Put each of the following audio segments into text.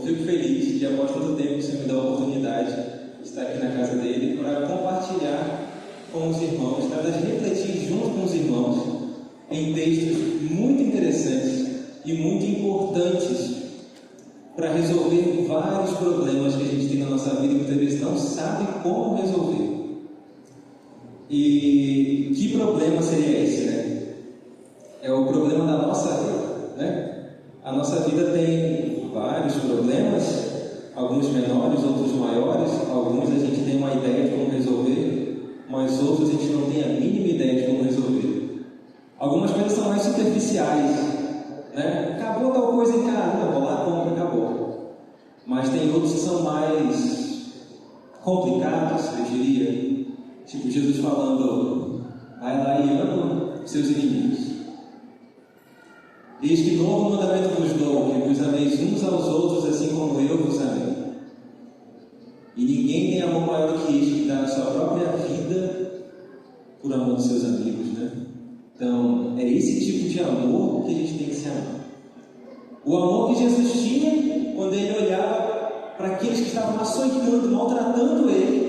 fico feliz de, após tanto tempo, que o Senhor me dá a oportunidade de estar aqui na casa dele para compartilhar com os irmãos, para refletir junto com os irmãos em textos muito interessantes e muito importantes para resolver vários problemas que a gente tem na nossa vida e muitas vezes não sabe como resolver. E que problema seria esse, né? É o problema da nossa vida, né? A nossa vida tem vários problemas, alguns menores, outros maiores, alguns a gente tem uma ideia de como resolver, mas outros a gente não tem a mínima ideia de como resolver. Algumas coisas são mais superficiais, né? Acabou tal coisa em casa, não, vou lá, compra, acabou. Mas tem outros que são mais complicados, eu diria. Tipo Jesus falando, vai lá e ama os seus inimigos. Eis que novo mandamento vos dou, que vos ameis uns aos outros, assim como eu vos amei. E ninguém tem amor maior do que este, que dá a sua própria vida por amor dos seus amigos, né? Então, é esse tipo de amor que a gente tem que se amar. O amor que Jesus tinha quando ele olhava para aqueles que estavam açoitando, maltratando ele,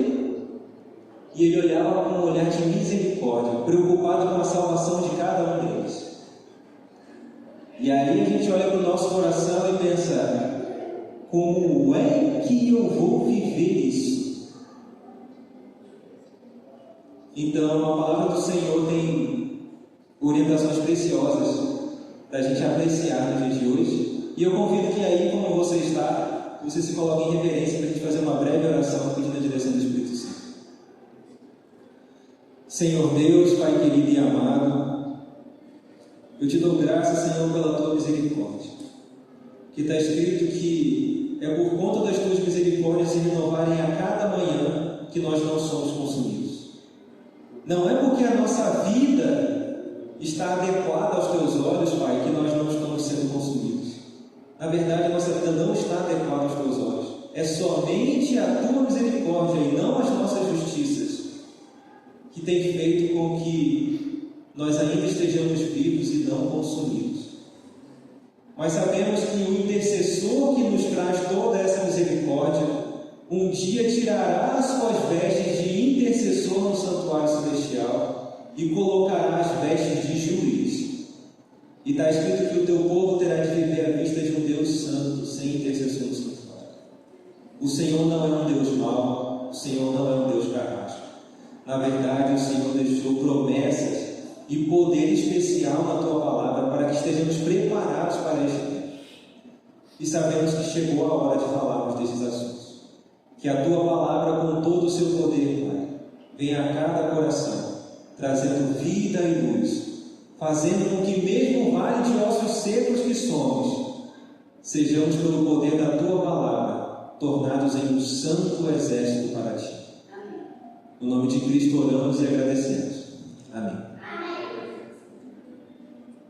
e ele olhava com um olhar de misericórdia, preocupado com a salvação de cada um deles. E aí a gente olha para o nosso coração e pensa, como é que eu vou viver isso? Então a palavra do Senhor tem orientações preciosas para a gente apreciar no dia de hoje. E eu convido que aí, como você está, você se coloque em reverência para a gente fazer uma breve oração pedindo a direção do Espírito Santo. Senhor Deus, Pai querido e amado, eu te dou graças, Senhor, pela tua misericórdia. Que está escrito que é por conta das tuas misericórdias se renovarem a cada manhã que nós não somos consumidos. Não é porque a nossa vida está adequada aos teus olhos, Pai, que nós não estamos sendo consumidos. Na verdade, a nossa vida não está adequada aos teus olhos. É somente a tua misericórdia e não as nossas justiças que tem feito com que nós ainda estejamos vivos e não consumidos. Mas sabemos que o intercessor que nos traz toda essa misericórdia, um dia tirará as suas vestes de intercessor no santuário celestial e colocará as vestes de juiz. E está escrito que o teu povo terá de viver à vista de um Deus santo, sem intercessor no santuário. O Senhor não é um Deus mau, o Senhor não é um Deus carrasco. Na verdade, o Senhor deixou promessas e poder especial na tua palavra para que estejamos preparados para este tempo. E sabemos que chegou a hora de falarmos desses assuntos. Que a tua palavra, com todo o seu poder, Pai, venha a cada coração, trazendo vida e luz, fazendo com que mesmo o vale de ossos secos que somos, sejamos pelo poder da tua palavra, tornados em um santo exército para ti. No nome de Cristo oramos e agradecemos. Amém.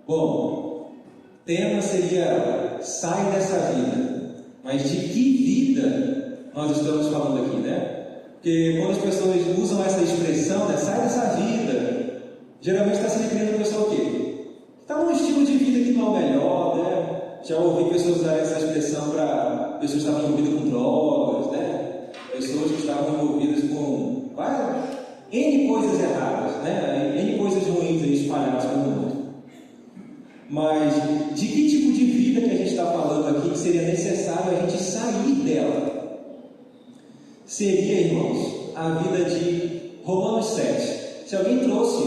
Bom, o tema seria sai dessa vida. Mas de que vida nós estamos falando aqui, né? Porque quando as pessoas usam essa expressão, né, sai dessa vida, geralmente está se referindo a pessoa o quê? Está num estilo de vida que não é o melhor, né? Já ouvi pessoas usarem essa expressão para pessoas que estavam envolvidas com drogas, né? Pessoas que estavam envolvidas com N coisas erradas, né? N coisas ruins aí espalhadas pelo mundo. Mas de que tipo de vida que a gente está falando aqui que seria necessário a gente sair dela? Seria, irmãos, a vida de Romanos 7. Se alguém trouxe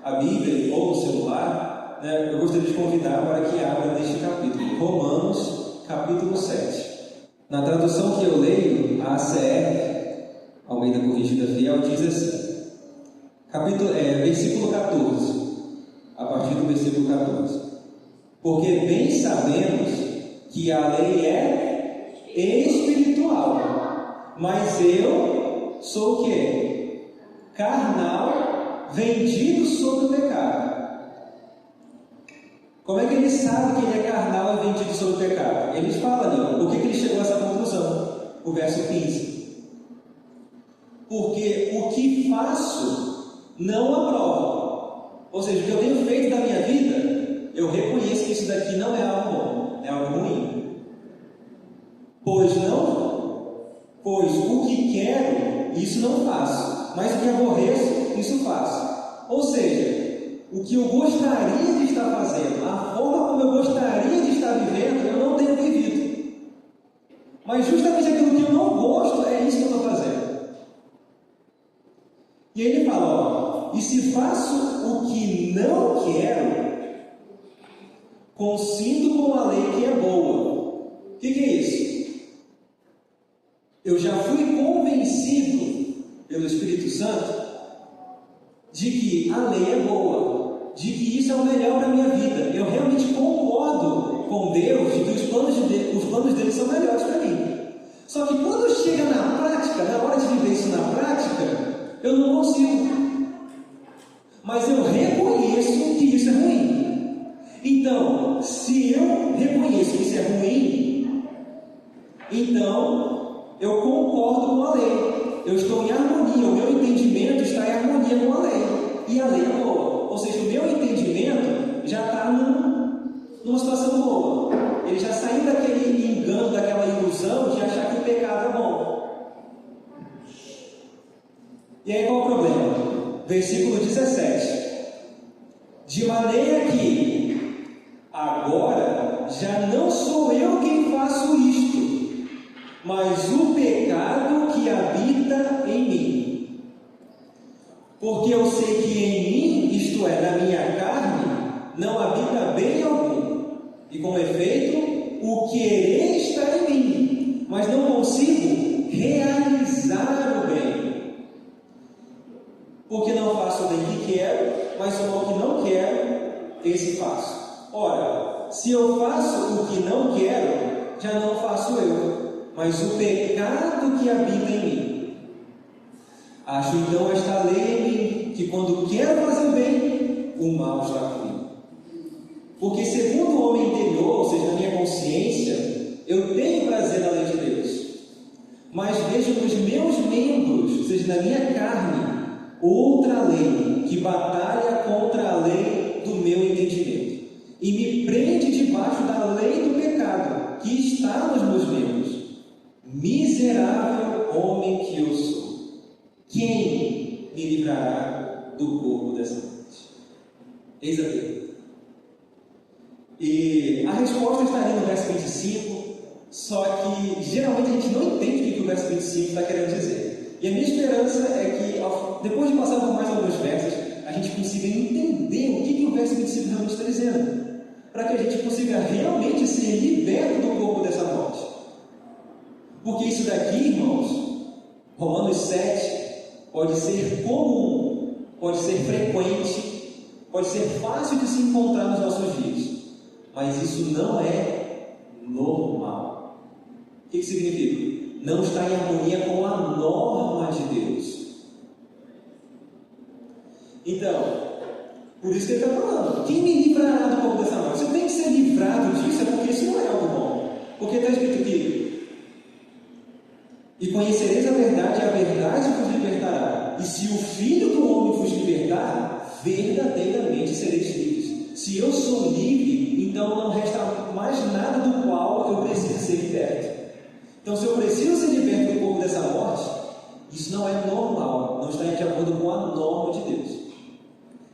a Bíblia ou o celular, né, eu gostaria de convidar para que abra neste capítulo, Romanos, capítulo 7. Na tradução que eu leio, a ACR, Almeida Corrigida Fiel, diz assim, versículo 14, a partir do versículo 14. Porque bem sabemos que a lei é espiritual, mas eu sou o quê? Carnal, vendido sob o pecado. Como é que ele sabe que ele é carnal e vendido sob o pecado? Ele fala ali, por que ele chegou a essa conclusão? O verso 15. Porque o que faço não aprovo. Ou seja, o que eu tenho feito da minha vida, eu reconheço que isso daqui não é algo bom, é algo ruim. Pois o que quero, isso não faço, mas o que aborreço, isso faço. Ou seja, o que eu gostaria de estar fazendo, a forma como eu gostaria de estar vivendo, eu não tenho vivido. Mas justamente aquilo que eu não gosto, é isso que eu estou fazendo. E aí ele fala, e se faço o que não quero, consinto com a lei que é boa. O que é isso? Eu já fui convencido pelo Espírito Santo de que a lei é boa, de que isso é o melhor para a minha vida. Eu realmente concordo com Deus de que os planos dele são melhores para mim. Só que quando chega na prática, na hora de viver isso na prática, eu não consigo. Mas eu reconheço que isso é ruim. Então, se eu reconheço que isso é ruim, então eu concordo com a lei. Eu estou em harmonia, o meu entendimento está em harmonia com a lei. E a lei é boa. Ou seja, o meu entendimento já está numa situação boa. Ele já saiu daquele engano, daquela ilusão de achar que o pecado é bom. E aí qual o problema? Versículo 17. De maneira que agora já não sou eu quem faço isto, mas o pecado que habita em mim. Porque eu sei que em mim, isto é, na minha carne, não habita bem algum. E com efeito, o querer está em mim, mas não consigo realizar o bem. Porque não faço o bem que quero, mas o mal que não quero, esse faço. Ora, se eu faço o que não quero, já não faço eu, mas o pecado que habita em mim. Acho então esta lei em mim, que quando quero fazer o bem, o mal está comigo. Porque segundo o homem interior, ou seja, a minha consciência, eu tenho prazer na lei de Deus. Mas vejo nos meus membros, ou seja, na minha carne, outra lei que batalha contra a lei do meu entendimento e me prende debaixo da lei do pecado que está nos meus membros. Miserável homem que eu sou, quem me livrará do corpo dessa morte? Eis a pergunta. E a resposta está ali no verso 25, só que geralmente a gente não entende o que o verso 25 está querendo dizer. E a minha esperança é que, depois de passar por mais alguns versos, a gente consiga entender o que o verso 25 realmente está dizendo, para que a gente consiga realmente ser liberto do corpo dessa morte. Porque isso daqui, irmãos, Romanos 7, pode ser comum, pode ser frequente, pode ser fácil de se encontrar nos nossos dias, mas isso não é normal. O que significa? Não está em harmonia com a norma de Deus. Então, por isso que ele está falando, quem me livrará do corpo dessa morte? Se eu tenho que ser livrado disso, é porque isso não é algo bom. Porque está escrito aqui, e conhecereis a verdade, e a verdade vos libertará. E se o Filho do Homem vos libertar, verdadeiramente sereis livres. Se eu sou livre, então não resta mais nada do qual eu preciso ser liberto. Então, se eu preciso ser liberto do corpo dessa morte, isso não é normal, não está de acordo com a norma de Deus.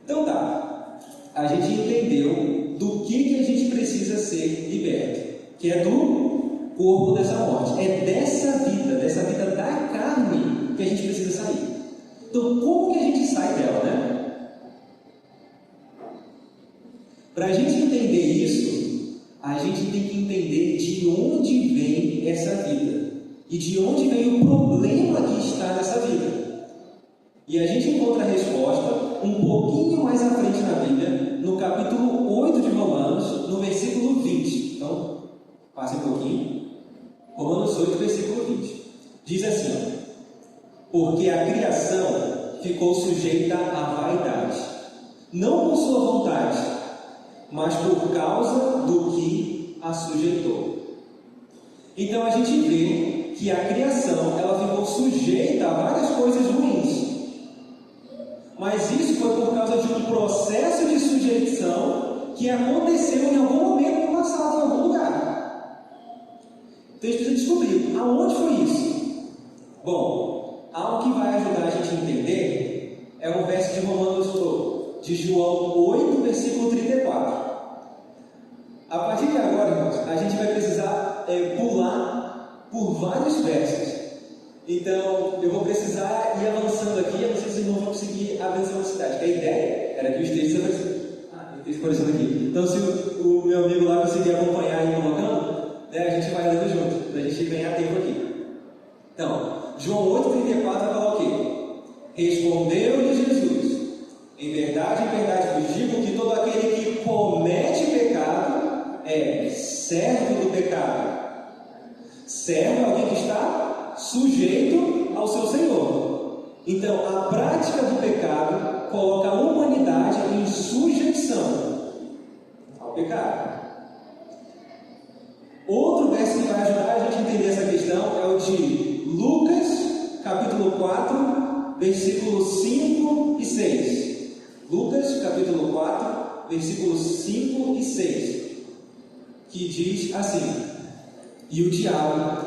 Então tá, a gente entendeu do que a gente precisa ser liberto, que é do corpo dessa morte, é dessa vida da carne que a gente precisa sair. Então, como que a gente sai dela, né? Para a gente entender isso, a gente tem que entender de onde vem essa vida e de onde vem o problema que está nessa vida. E a gente encontra a resposta um pouquinho mais à frente na Bíblia, no capítulo 8 de Romanos, no versículo 20. Então, passe um pouquinho. Romanos 8, versículo 20. Diz assim: porque a criação ficou sujeita à vaidade, não por sua vontade, mas por causa do que a sujeitou. Então a gente vê que a criação ela ficou sujeita a várias coisas ruins, mas isso foi por causa de um processo de sujeição que aconteceu em algum momento no passado, em algum lugar. Então a gente precisa descobrir aonde foi isso. Bom, algo que vai ajudar a gente a entender é o verso de de João 8, versículo 34. A partir de agora, irmãos, a gente vai precisar pular por vários versos. Então, eu vou precisar ir avançando aqui. Eu não sei se os irmãos vão conseguir a mesma velocidade, porque a ideia era que os textos aparecendo aqui. Então, se o meu amigo lá conseguir acompanhar e ir colocando, né, a gente vai lendo junto, para a gente ganhar tempo aqui. Então, João 8,34 vai falar o quê? Respondeu-lhe Jesus: em verdade, vos digo que todo aquele que comete pecado é servo do pecado. Servo é alguém que está sujeito ao seu Senhor. Então, a prática do pecado coloca a humanidade em sujeição ao pecado. Outro verso que vai ajudar a gente a entender essa questão é o de Lucas, capítulo 4, versículos 5 e 6. Lucas, capítulo 4, versículos 5 e 6, que diz assim: e o diabo,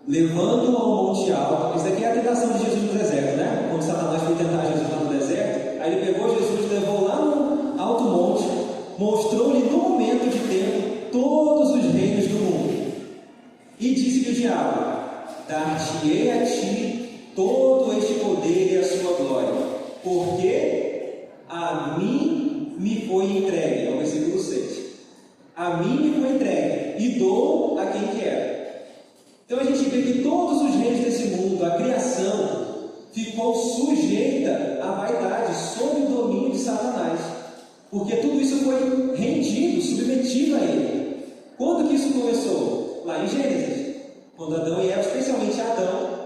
levando-o ao monte alto. Isso aqui é a tentação de Jesus no deserto, né? Quando Satanás foi tentar Jesus lá no deserto, aí ele pegou Jesus, levou lá no alto monte, mostrou-lhe no momento de tempo todos os reinos do mundo, e disse-lhe o diabo: dar-te-ei a ti todo este poder e a sua glória, porque a mim me foi entregue. É o versículo 6. A mim me foi entregue, e dou a quem quero. Então a gente vê que todos os reinos desse mundo, a criação, ficou sujeita à vaidade, sob o domínio de Satanás. Porque tudo isso foi rendido, submetido a ele. Quando que isso começou? Lá em Gênesis. Quando Adão e Eva, especialmente Adão,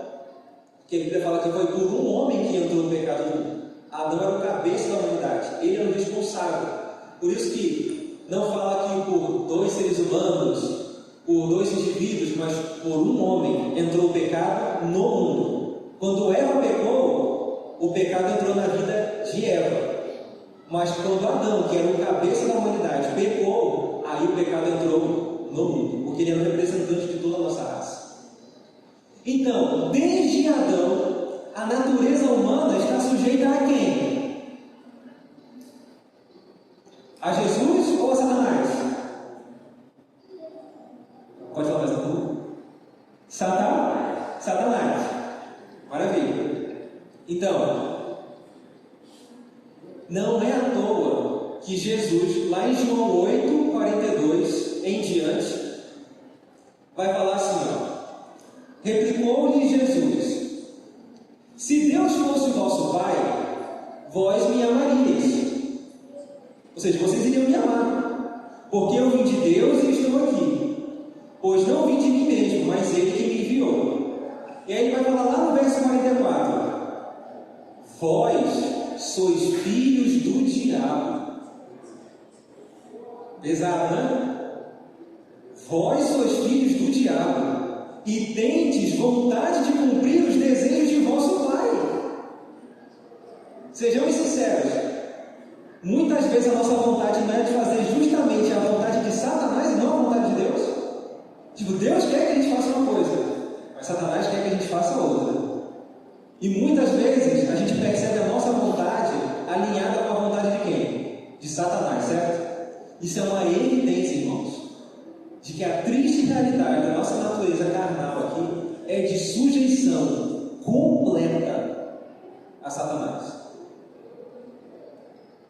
que a Bíblia fala que foi por um homem que entrou no pecado do mundo. Adão era o cabeça da humanidade, ele era o responsável. Por isso que não fala que por dois seres humanos, por dois indivíduos, mas por um homem entrou o pecado no mundo. Quando Eva pecou, o pecado entrou na vida de Eva. Mas quando Adão, que era o cabeça da humanidade, pecou, aí o pecado entrou no mundo, porque ele era o representante de toda a nossa raça. Então, desde Adão, a natureza humana está sujeita a quem? A Jesus ou a Satanás? Pode falar mais um pouco? Satanás. Maravilha. Então, não é à toa que Jesus, lá em João 8, 42 em diante, vai falar assim, ó: replicou-lhe Jesus: se Deus fosse o vosso Pai, vós me amarias. Ou seja, vocês iriam me amar, porque eu vim de Deus e estou aqui. Pois não vim de mim mesmo, mas Ele que me enviou. E aí ele vai falar lá no verso 44: vós sois filhos do diabo. Pesado, né? Vós sois filhos do diabo, e tendes vontade de cumprir os desejos de vosso Pai. Sejamos sinceros, muitas vezes a nossa vontade não é de fazer justamente a vontade de Satanás e não a vontade de Deus. Tipo, Deus quer que a gente faça uma coisa, mas Satanás quer que a gente faça outra. E muitas vezes a gente percebe a nossa vontade alinhada com a vontade de quem? De Satanás, certo? Isso é uma evidência, irmãos, de que a triste realidade da nossa natureza carnal aqui é de sujeição completa a Satanás.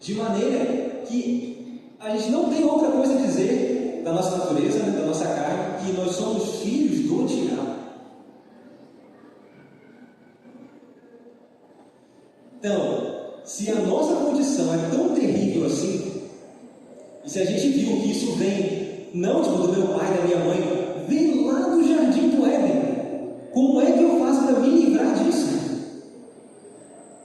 De maneira que a gente não tem outra coisa a dizer da nossa natureza, da nossa carne, que nós somos filhos do diabo. Então, se a nossa condição é tão terrível assim, e se a gente viu que isso vem, não tipo do meu pai, da minha mãe, vem lá do jardim do Éden, como é que eu faço para me livrar disso?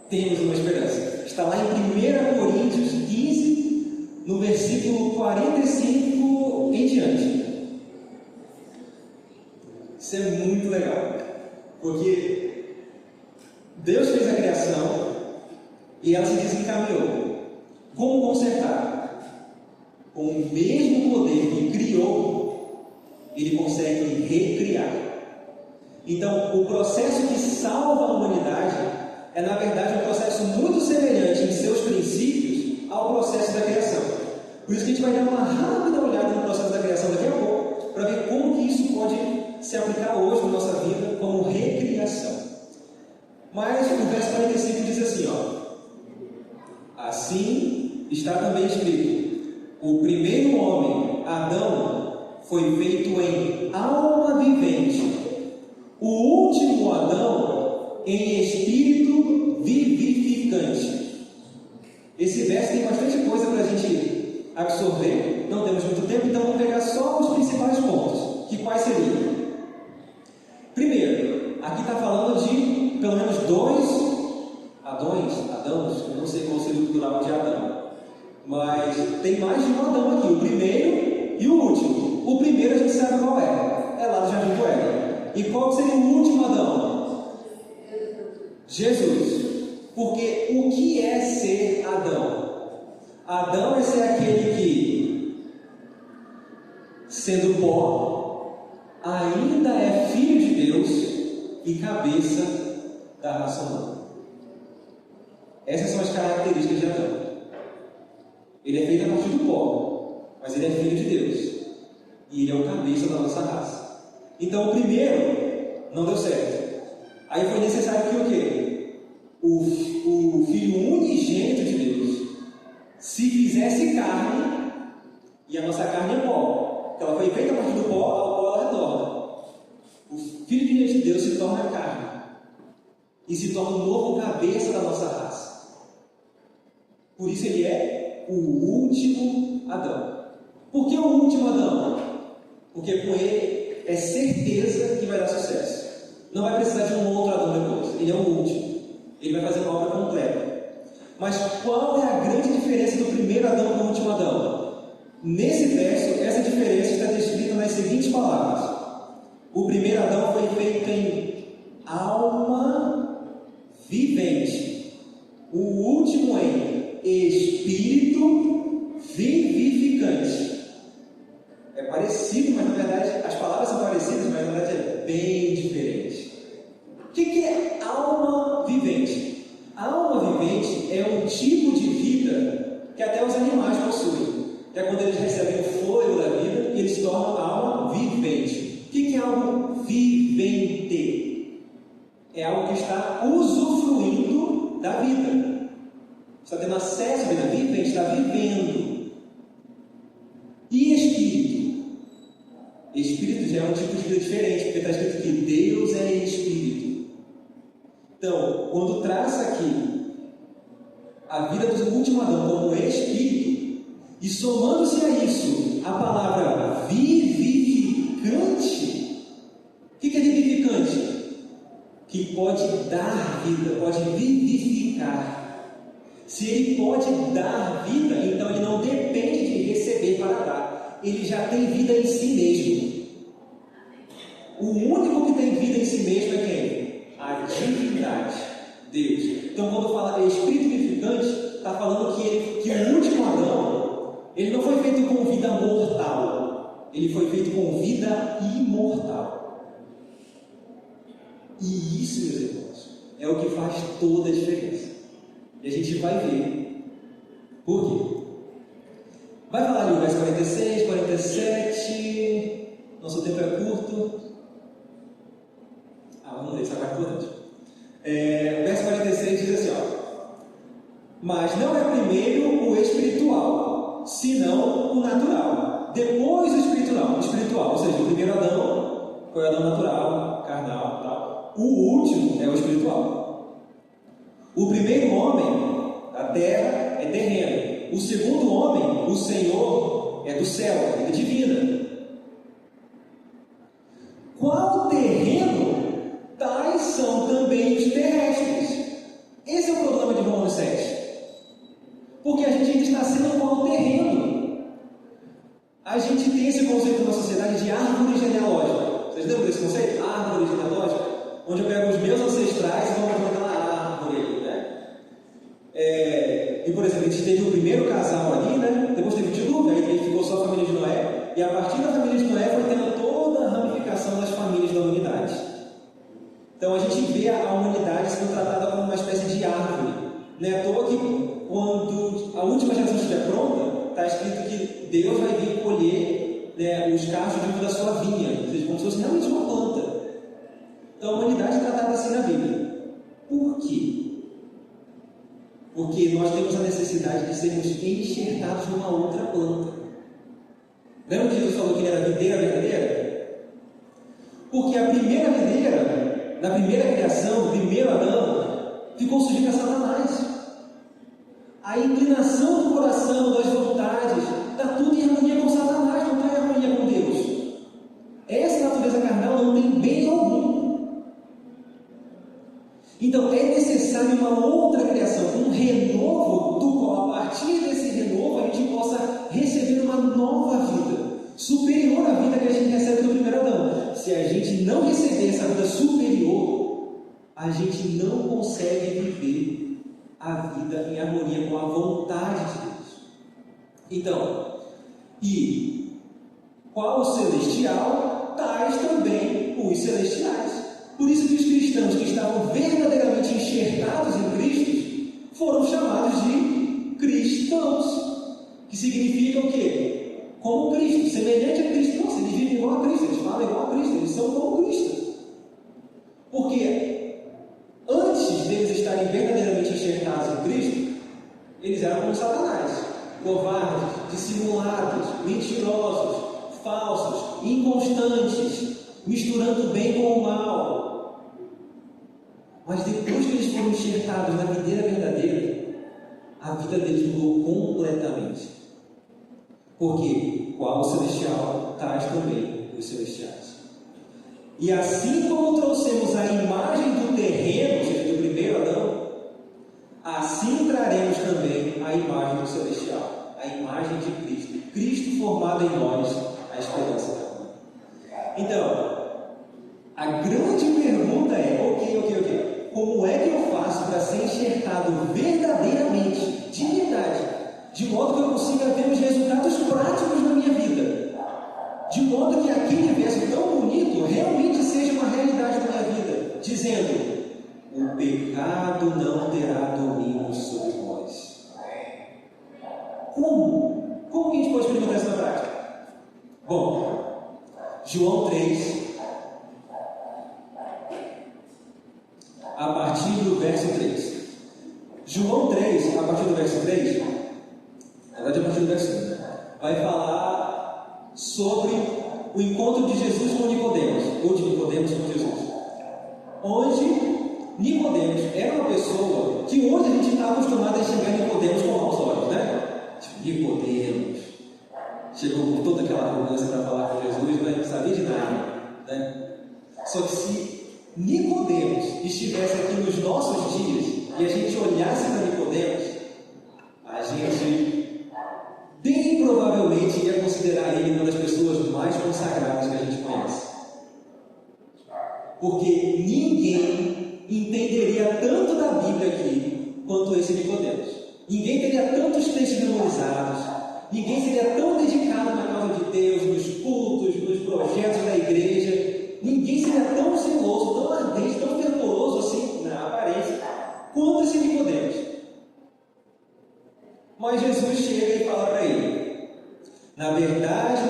Temos uma esperança. Está lá em 1 Coríntios 15, no versículo 45 em diante. Isso é muito legal, porque Deus fez a criação e ela se desencaminhou. Como consertar? Com o mesmo poder que criou, ele consegue recriar. Então, o processo que salva a humanidade é, na verdade, um processo muito semelhante em seus princípios ao processo da criação. Por isso que a gente vai dar uma rápida olhada no processo da criação daqui a pouco, para ver como que isso pode se aplicar hoje na nossa vida como recriação. Mas o verso 45 diz assim, ó: assim está também escrito: o primeiro homem, Adão, foi feito em alma vivente, o último Adão em espírito vivificante. Esse verso tem bastante coisa para a gente absorver, não temos muito tempo, então vamos pegar só os principais pontos. Que quais seriam? Primeiro, aqui está falando de pelo menos dois Adãos, eu não sei qual seria o plural de Adão, mas tem mais de um Adão aqui, o primeiro e o último. O primeiro a gente sabe qual é lá do Jardim do Éden. E qual seria o último Adão? Jesus. Porque o que é ser Adão? Adão é ser aquele que, sendo pó, ainda é filho de Deus e cabeça da raça humana. Essas são as características de Adão. Ele é feito a partir do pó, mas ele é filho de Deus e ele é o cabeça da nossa raça. Então o primeiro não deu certo. Aí foi necessário que o quê? O Filho unigênito de Deus se fizesse carne, e a nossa carne é pó, porque ela foi feita a partir do pó, ao pó ela retorna. O Filho unigênito de Deus se torna carne e se torna o novo cabeça da nossa raça. Por isso ele é o último Adão. Por que o último Adão? Porque com ele é certeza que vai dar sucesso. Não vai precisar de um outro Adão depois. Ele é o último. Ele vai fazer uma obra completa. Mas qual é a grande diferença do primeiro Adão para o último Adão? Nesse verso, essa diferença está descrita nas seguintes palavras: o primeiro Adão foi feito em alma vivente, o último em espírito vivificante. É parecido, mas na verdade as palavras são parecidas, mas na verdade é bem diferente. O que é alma vivente? A alma vivente é um tipo de vida que até os animais possuem. É quando eles recebem o fôlego da vida e eles se tornam alma vivente. O que é algo vivente? É algo que está usufruindo da vida. Está tendo acesso à vida, vivente, está vivendo. E espírito? Espírito já é um tipo de vida diferente, porque está escrito que Deus é espírito. Então, quando traça aqui a vida do último Adão como espírito, e somando-se a isso a palavra vivificante, o que é vivificante? Que pode dar vida, pode vivificar. Se ele pode dar vida, então ele não depende de receber para dar. Ele já tem vida em si mesmo. O único que tem vida em si mesmo é quem? A divindade, Deus. Então, quando fala espírito vivificante, está falando que o último Adão, ele não foi feito com vida mortal, ele foi feito com vida imortal. E isso, meus irmãos, é o que faz toda a diferença. E a gente vai ver por quê. Vai falar ali o verso 46, 47. Nosso tempo é curto. Vamos ler, sabe importante. O verso 46 diz assim, ó: mas não é primeiro o espiritual, senão o natural. Depois o espiritual, ou seja, o primeiro Adão foi o Adão natural, carnal, tal. O último é o espiritual. O primeiro homem da terra é terreno. O segundo homem, o Senhor, é do céu, é vida divina. Qual terreno, tais são também os terrestres. Esse é o problema de Romanos 7. Porque a gente ainda está sendo qual terreno. A gente tem esse conceito na sociedade de árvore genealógica. Vocês lembram desse conceito? Árvore genealógica? Onde eu pego os meus ancestrais e vou colocar aquela árvore ali, né? E por exemplo, a gente teve o primeiro casal ali, né? Depois teve o dilúvio, aí ficou só a família de Noé. E a partir da família de Noé foi tendo toda Então a gente vê a humanidade sendo tratada como uma espécie de árvore. Não é à toa que quando a última geração estiver pronta, está escrito que Deus vai vir colher, né, os cachos de da sua vinha, ou seja, como se fosse realmente uma planta. Então a humanidade é tratada assim na Bíblia. Por quê? Porque nós temos a necessidade de sermos enxertados numa outra planta. Lembra que Jesus falou que ele era a videira verdadeira? Porque a primeira videira, na primeira criação, o primeiro Adão, ficou sujeito a Satanás. A inclinação do coração, das vontades, está tudo em harmonia com Satanás, não está em harmonia com Deus. Essa natureza carnal não tem bem algum. Então é necessário uma outra criação, um renovo, do qual a partir desse renovo a gente possa receber uma nova vida, superior à vida que a gente recebe do primeiro Adão. Se a gente não receber essa vida superior, a gente não consegue viver a vida em harmonia com a vontade de Deus. Então, e qual o celestial, tais também os celestiais. Por isso que os cristãos que estavam verdadeiramente enxertados em Cristo foram chamados de cristãos, que significa o quê? Como Cristo, semelhante a Cristo. Nossa, eles vivem igual a Cristo, eles falam igual a Cristo, eles são como Cristo. Porque antes deles estarem verdadeiramente enxertados em Cristo, eles eram como Satanás, covardes, dissimulados, mentirosos, falsos, inconstantes, misturando o bem com o mal. Mas depois que eles foram enxertados na videira verdadeira, a vida deles mudou completamente. Porque qual o celestial, tais também os celestiais. E assim como trouxemos a imagem do terreno, ou seja, do primeiro Adão, assim traremos também a imagem do celestial, a imagem de Cristo. Cristo formado em nós, a esperança da glória. Então, a grande pergunta é, ok. Como é que eu faço para ser enxertado verdadeiramente, de verdade, de modo que eu consiga ver os resultados práticos na minha vida? De modo que aquele verso tão bonito realmente seja uma realidade na minha vida, dizendo: o pecado não terá domínio sobre vós. Como? Como que a gente pode experimentar isso na prática? Bom, João 3, a partir do verso 3. João 3, a partir do verso 3, na verdade a partir do verso 1, vai falar sobre o encontro de Jesus com Nicodemos, ou de Nicodemos com Jesus. Onde Nicodemos era uma pessoa que hoje a gente está acostumado a enxergar Nicodemos com maus olhos, né? Tipo, Nicodemos chegou com toda aquela arrogância para falar com Jesus, mas não sabia de nada, né? Só que se Nicodemos estivesse aqui nos nossos dias e a gente olhasse para Nicodemos, a gente bem provavelmente ia considerar ele uma das pessoas mais consagradas que a gente conhece. Porque ninguém entenderia tanto da Bíblia aqui quanto esse Nicodemos. Ninguém teria tantos textos memorizados, ninguém seria tão dedicado na causa de Deus, nos cultos, nos projetos da igreja, ninguém seria tão zeloso, tão ardente, tão fervoroso assim, na aparência, quanto esse Nicodemos. Mas Jesus chega e fala para ele: na verdade,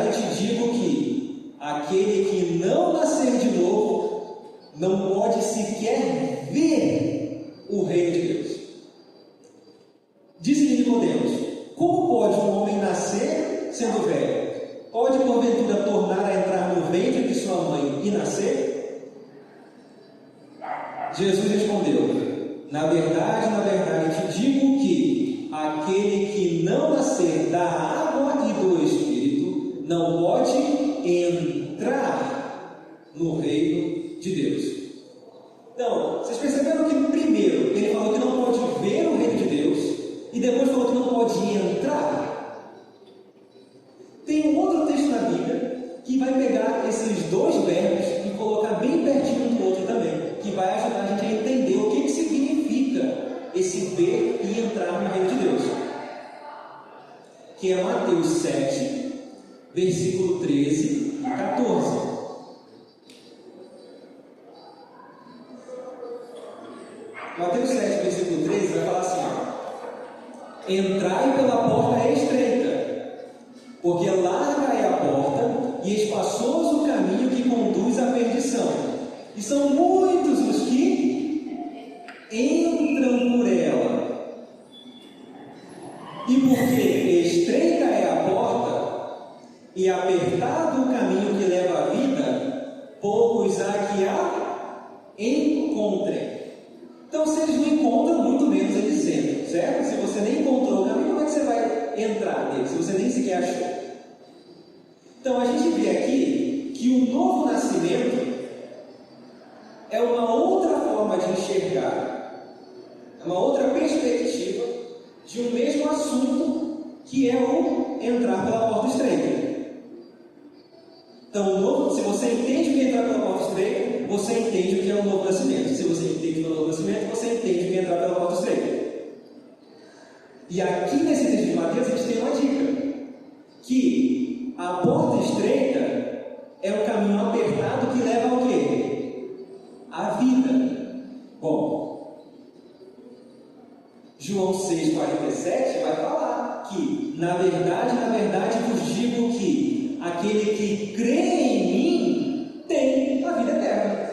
eu te digo que aquele que não nascer de novo não pode sequer ver o reino de Deus. Disse-lhe Nicodemos: como pode um homem nascer sendo velho? Pode porventura tornar a entrar no ventre de sua mãe e nascer? Jesus respondeu: na verdade, eu te digo que aquele que não nascer da água e do Espírito não pode entrar no reino de Deus. Então, vocês perceberam que primeiro ele falou que não pode ver o reino de Deus e depois falou que não pode entrar? Tem um outro texto na Bíblia que vai pegar esses dois verbos e colocar bem pertinho um do outro também, que vai ajudar a gente a entender o que significa esse ver e entrar no reino de Deus, que é Mateus 7, versículo 13 e 14. Mateus 7, versículo 13, vai falar assim: ó, entrai pela porta estreita, porque larga é a porta e espaçoso o caminho que conduz à perdição, e são muitos os que entram por ela. E porque estreita é a porta e apertado o caminho que leva à vida, poucos há que a encontrem. Então, se eles não encontram, muito menos eles entram, certo? Se você nem encontrou o caminho, como é que você vai entrar nele, se você nem sequer achou? Então, a gente vê aqui que o novo nascimento é uma outra forma de enxergar, é uma outra perspectiva de um mesmo assunto, que é o entrar pela porta estreita. Então, se você entende o que é entrar pela porta estreita, você entende o que é o novo nascimento. Se você entende o que é o novo nascimento, você entende o que é entrar pela porta estreita. E aqui nesse texto de Mateus, a gente tem uma dica, que a porta estreita é o caminho apertado que leva ao quê? À vida. Bom, João 6,47 vai falar que, na verdade vos digo que aquele que crê em mim tem a vida eterna.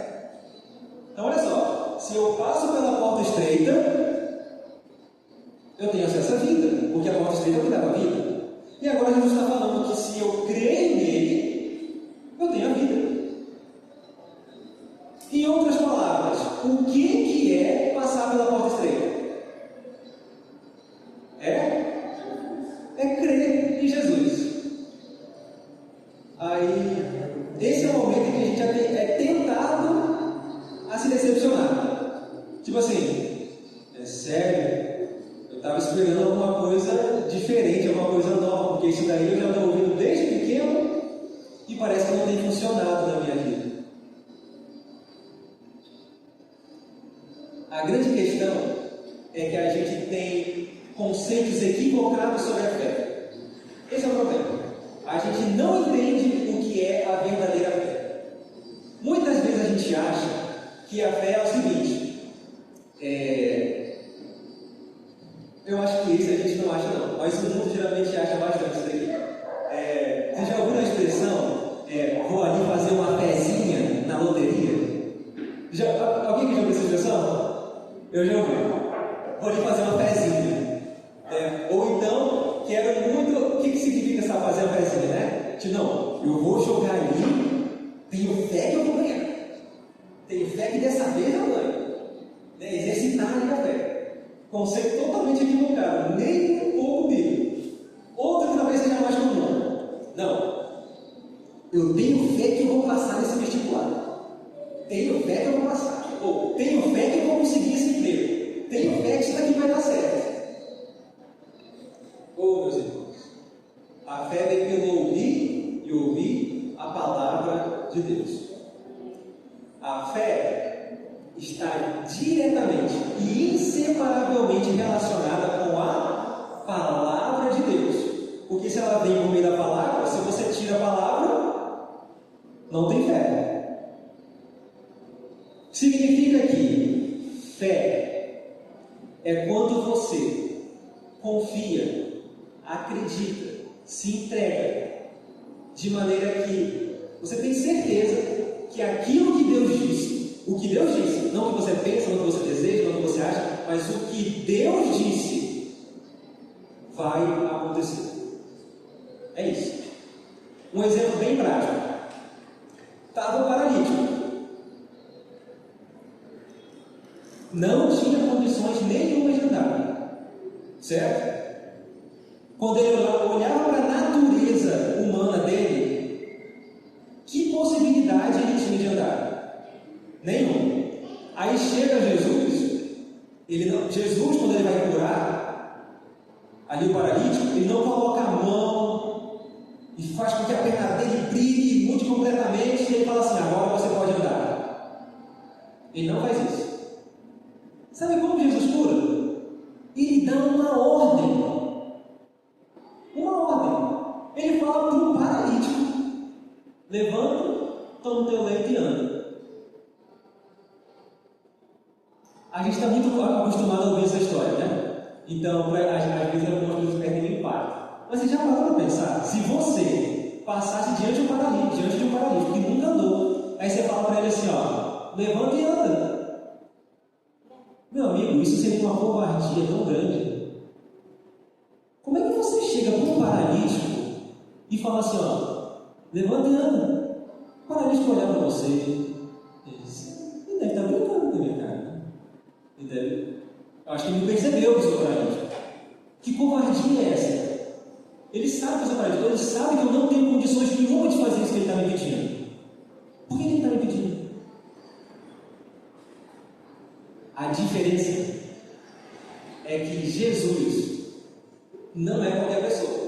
Então, olha só, se eu passo pela porta estreita, eu tenho acesso à vida, porque a porta estreita é o que leva à vida. E agora Jesus está falando que se eu creio nele, eu tenho a vida. Em outras palavras, o que é passar pela porta estreita? É crer em Jesus. Aí, esse é o momento em que a gente é tentado a se decepcionar. Tipo assim, é sério, eu estava esperando alguma coisa diferente, alguma coisa nova, porque isso daí eu já estou ouvindo desde pequeno e parece que não tem funcionado na minha vida. A grande questão é que a gente tem conceitos equivocados sobre a fé. Esse é o problema. A gente não entende o que é a verdadeira fé. Muitas vezes a gente acha que a fé é o seguinte, eu acho que isso a gente não acha não, mas o mundo geralmente acha bastante isso daqui. Você já ouviu a expressão, vou ali fazer uma fezinha na loteria? Alguém que já ouviu essa expressão? Eu já ouvi. Vou ali fazer uma fezinha. Ou então, quero muito. O que significa essa fazer uma fezinha, né? Não, eu vou jogar ali, tenho fé que eu vou ganhar. Tenho fé que dessa vez eu ganho. Exercitar ali a fé. Conceito totalmente equivocado, nem um pouco bíblico. Outra que talvez seja mais comum. Não, eu tenho fé que eu vou passar nesse vestibular. Tenho fé que eu vou passar. Ou tenho fé que eu vou conseguir esse emprego. Tenho fé que isso daqui vai dar certo. Meus irmãos, a fé vem pelo ouvir e ouvir a palavra de Deus. A fé está diretamente e inseparavelmente relacionada com a palavra de Deus. Porque se ela vem por meio da palavra, se você tira a palavra, não tem fé. Significa que fé é quando você confia, acredita, se entrega, de maneira que você tem certeza que aquilo que Deus disse, o que Deus disse, não o que você pensa, não o que você deseja, não o que você acha, mas o que Deus disse, vai acontecer. É isso. Um exemplo bem prático. Estava o paralítico. Não tinha condições nenhuma de andar. Certo? Quando ele olhava para a natureza humana dele, que possibilidade ele tinha de andar? Nenhuma. Aí chega Jesus, Jesus, quando ele vai curar ali o paralítico, ele não coloca a mão e faz com que a perna dele brilhe, mude completamente, e ele fala assim, agora você pode andar. Ele não faz isso. Sabe como Jesus cura? Ele dá uma ordem. Ele fala para um paralítico, levanta, toma o teu leito e anda. A gente está muito acostumado a ouvir essa história, né? Então, às vezes algumas coisas perdem o impacto. Mas você já parou para pensar? Se você passasse diante de um paralítico que nunca andou, aí você fala para ele assim, ó, levanta e anda. Meu amigo, isso seria uma covardia tão grande. Como é que você chega para um paralítico e fala assim, ó, levanta e anda? O paralítico olhar para você e diz, ele deve estar brincando com a minha cara, né? Eu acho que ele não percebeu que eu sou paralítico. Que covardia é essa? Ele sabe que eu sou paralítico, ele sabe que eu não tenho condições nenhuma de fazer isso que ele está me pedindo. Por que ele está me pedindo? A diferença é que Jesus não é qualquer pessoa.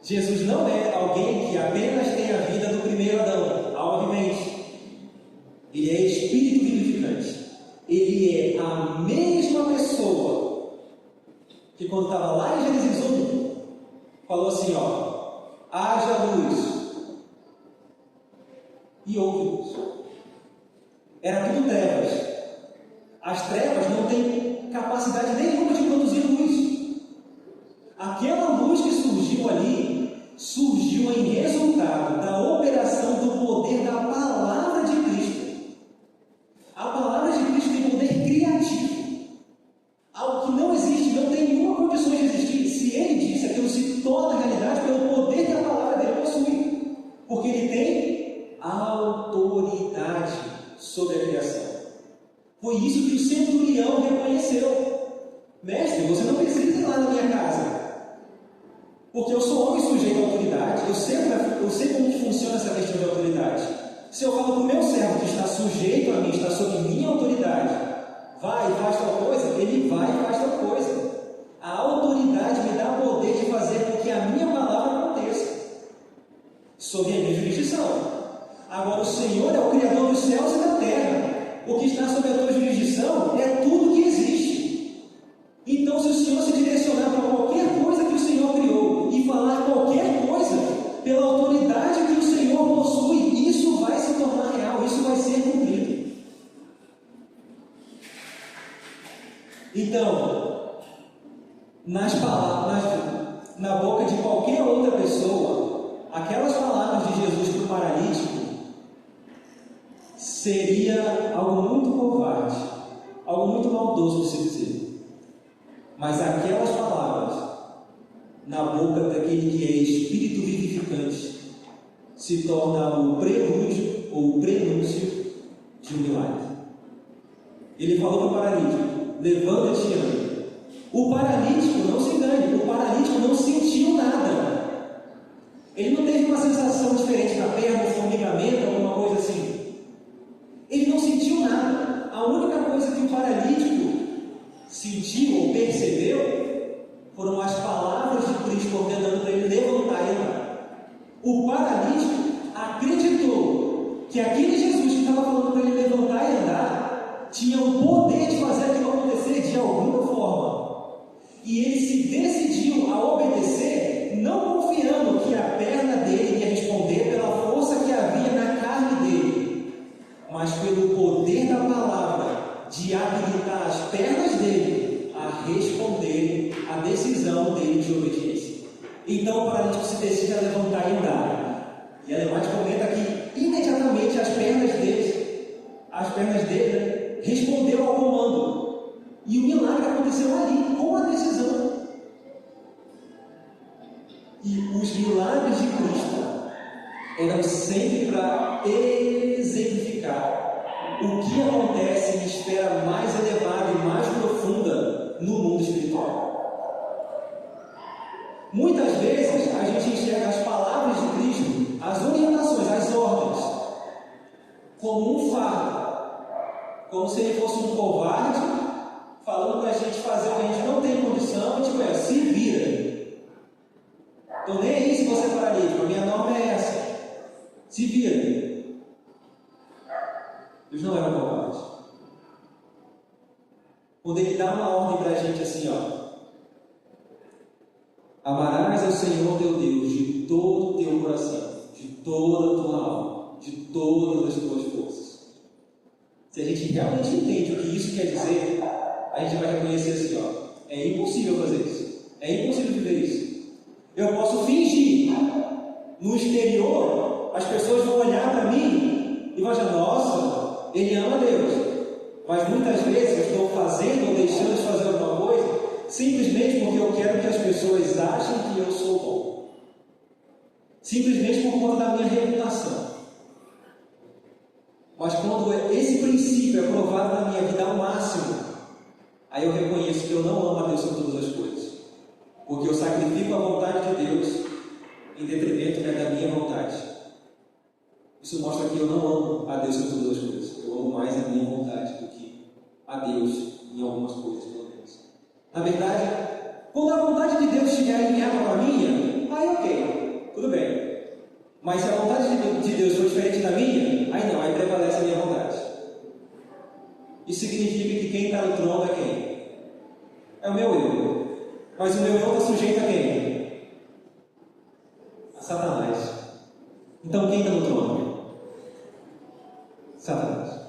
Jesus não é alguém que apenas tem a vida do primeiro Adão, alma vivente. Ele é espírito vivificante. Ele é a mesma pessoa que quando estava lá em Gênesis 1, falou assim, ó, haja luz, e houve luz. Era tudo trevas. As trevas não têm capacidade nenhuma de produzir luz. Aquela luz que surgiu ali, surgiu em resultado da operação do poder da palavra de Cristo. A palavra de Cristo tem poder criativo. Algo que não existe, não tem nenhuma condição de existir. Se ele disse, aquilo se torna realidade pelo poder que a palavra dele possui. Porque ele tem autoridade sobre a criação. Foi isso que o centurião reconheceu. Mestre, você não precisa ir lá na minha casa. Porque eu sou homem sujeito à autoridade. Eu sei como que funciona essa questão de autoridade. Se eu falo para o meu servo que está sujeito a mim, está sob minha autoridade, vai e faz tal coisa, ele vai e faz tal coisa. A autoridade me dá o poder de fazer com que a minha palavra aconteça, sob a minha jurisdição. Agora, o Senhor é o Criador dos céus e da terra. O que está sob a tua jurisdição é tudo que existe. Então, se o Senhor se direcionar para qualquer coisa que o Senhor criou e falar qualquer coisa pela autoridade que o Senhor possui, isso vai se tornar real, isso vai ser cumprido. Então, na boca de qualquer outra pessoa, aquelas palavras de Jesus para o paralítico seria algo muito covarde, algo muito maldoso de se dizer. Mas aquelas palavras, na boca daquele que é espírito vivificante, se torna o prelúdio ou o prenúncio de um milagre. Ele falou para o paralítico, levanta-te e anda. O paralítico, não se engane, o paralítico não sentiu nada. Ele não teve uma sensação diferente na perna, um formigamento, alguma coisa assim. Ele não sentiu nada. A única coisa que o paralítico sentiu ou percebeu foram as palavras de Cristo ordenando para ele levantar e andar. O paralítico acreditou que aquele Jesus que estava falando para ele levantar e andar tinha o poder de fazer aquilo acontecer de alguma forma. E ele se decidiu a obedecer, não confiando que a perna dele ia responder pela força que havia na carne dele, mas pelo poder da palavra de habilitar as pernas dele a responder à decisão dele de obediência. Então o paralítico se decide a levantar e andar. E a Lemate comenta que imediatamente as pernas dele respondeu ao comando. E o milagre aconteceu ali, com a decisão. E os milagres de Cristo eram sempre para exemplificar o que acontece em esfera mais elevada e mais profunda no mundo espiritual. Muitas vezes a gente enxerga as palavras de Cristo, as orientações, as ordens, como um fardo, como se ele fosse um covarde, falando para a gente fazer o que a gente não tem condição, tipo, se vira. Estou nem aí se você é paralítico, a minha norma é essa. Se vira. Deus não é um covarde. Quando ele dá uma ordem para a gente assim, ó. Amarás ao Senhor teu Deus de todo o teu coração, de toda a tua alma, de todas as tuas forças. Se a gente realmente entende o que isso quer dizer, a gente vai reconhecer assim, ó, é impossível fazer isso. É impossível viver isso. Eu posso fingir. No exterior, as pessoas vão olhar para mim e vão achar, nossa, ele ama Deus. Mas muitas vezes eu estou fazendo ou deixando de fazer alguma coisa simplesmente porque eu quero que as pessoas achem que eu sou bom. Simplesmente por conta da minha reputação. Mas quando esse princípio é provado na minha vida ao máximo, aí eu reconheço que eu não amo a Deus sobre todas as coisas. Porque eu sacrifico a vontade de Deus em detrimento da minha vontade. Isso mostra que eu não amo a Deus sobre todas as coisas. Eu amo mais a minha vontade do que a Deus em algumas coisas, pelo menos. Na verdade, quando a vontade de Deus estiver alinhada com a minha, aí ok, tudo bem. Mas se a vontade de Deus for diferente da minha, aí não, aí prevalece a minha vontade. Isso significa que quem está no trono é quem? É o meu eu. Mas o meu eu está sujeito a quem? A Satanás. Então quem está no trono? Satanás.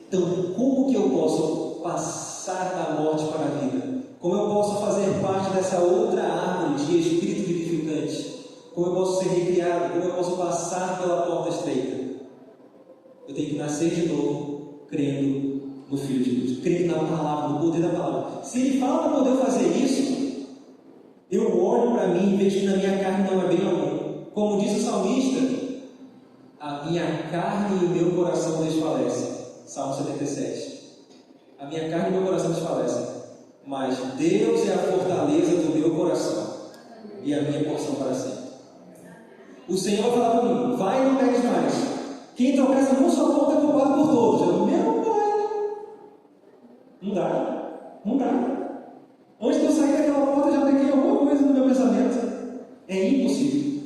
Então como que eu posso passar da morte para a vida? Como eu posso fazer parte dessa outra árvore de espírito vivificante? Como eu posso ser recriado? Como eu posso passar pela porta estreita? Eu tenho que nascer de novo, crendo no Filho de Deus, crendo na palavra, no poder da palavra. Se ele fala para poder fazer isso, eu olho para mim e vejo que na minha carne não é bem algum. Como diz o salmista, a minha carne e o meu coração desfalecem. Salmo 77. A minha carne e o meu coração desfalecem, mas Deus é a fortaleza do meu coração e a minha porção para sempre. O Senhor vai falar para mim, vai e não pegues mais. Quem tropeça num só ponto é culpado por todos. Eu, meu pai, não dá, não dá. Antes de eu sair daquela porta, já peguei alguma coisa no meu pensamento. É impossível.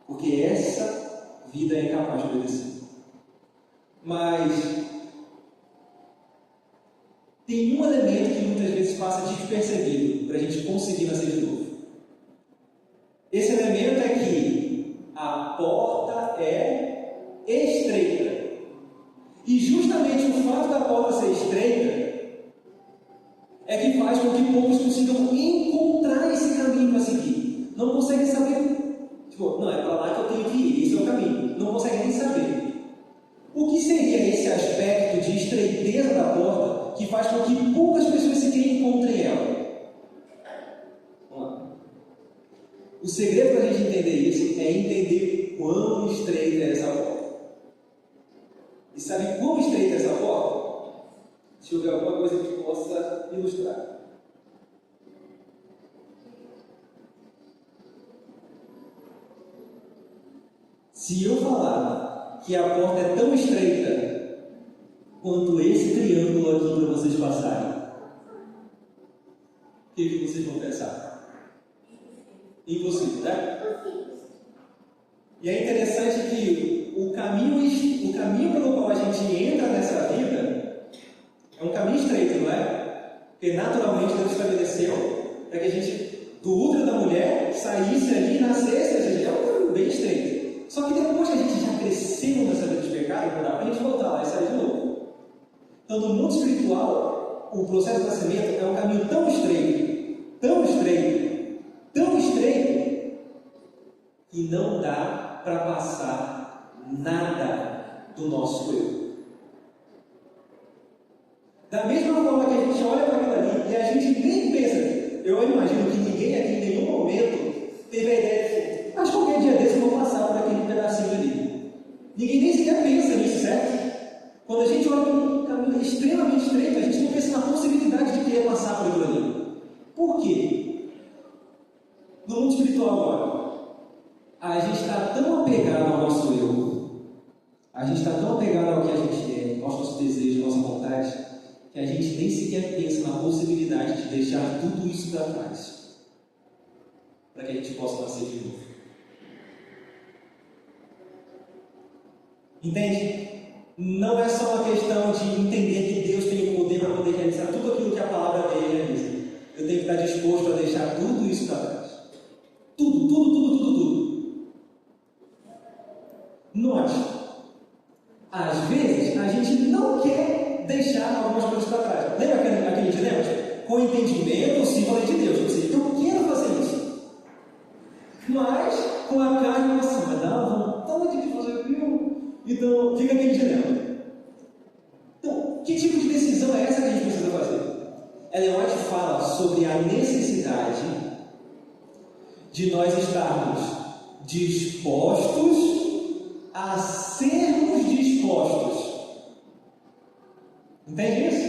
Porque essa vida é incapaz de obedecer. Mas tem um elemento que muitas vezes passa despercebido para a gente conseguir nascer de novo. Esse elemento é que a porta é estreita. E justamente o fato da porta ser estreita é que faz com que poucos consigam encontrar esse caminho para seguir. Não conseguem saber, tipo, não, é para lá que eu tenho que ir, esse é o caminho. Não conseguem nem saber. O que seria esse aspecto de estreiteza da porta que faz com que poucas pessoas sequer encontrem ela? Vamos lá. O segredo para a gente entender isso é entender quão estreita é essa porta. E sabe quão estreita é essa porta? Deixa eu ver alguma coisa que possa ilustrar. Se eu falar que a porta é tão estreita quanto esse triângulo aqui para vocês passarem, o que vocês vão pensar? Impossível, né? E é interessante que o caminho pelo qual a gente entra nessa vida é um caminho estreito, não é? Porque naturalmente Deus estabeleceu para que a gente, do útero da mulher, saísse ali e nascesse, ou seja, é um caminho bem estreito. Só que depois que a gente já cresceu nessa vida de pecado, não dá para a gente voltar lá e sair de novo. Então, no mundo espiritual, o processo de nascimento é um caminho tão estreito, tão estreito, tão estreito, que não dá para passar nada do nosso eu. Da mesma forma que a gente olha para aquilo ali e a gente nem pensa, eu imagino que ninguém aqui em nenhum momento teve a ideia de, mas qualquer dia desse eu vou passar por aquele pedacinho ali. Ninguém nem sequer pensa nisso, certo? Quando a gente olha para um caminho extremamente estreito, a gente não pensa na possibilidade de querer passar por aquilo ali. Por quê? No mundo espiritual agora, a gente está tão apegado ao nosso eu, a gente está tão apegado ao que a gente é, aos nossos desejos, à nossa vontade, que a gente nem sequer pensa na possibilidade de deixar tudo isso para trás, para que a gente possa nascer de novo. Entende? Não é só uma questão de entender que Deus tem o poder para poder realizar tudo aquilo que a palavra dele realiza. Eu tenho que estar disposto a deixar tudo isso para trás. Tudo. Note, às vezes a gente não quer deixar algumas coisas para trás. Lembra aquele dilema? Com entendimento eu sigo a lei de Deus. Ou seja, eu quero fazer isso. Mas com a carne assim, vai dar vontade de fazer aquilo. Então fica aquele dilema. Então, que tipo de decisão é essa que a gente precisa fazer? Ellen White fala sobre a necessidade de nós estarmos dispostos a sermos dispostos. Entende isso?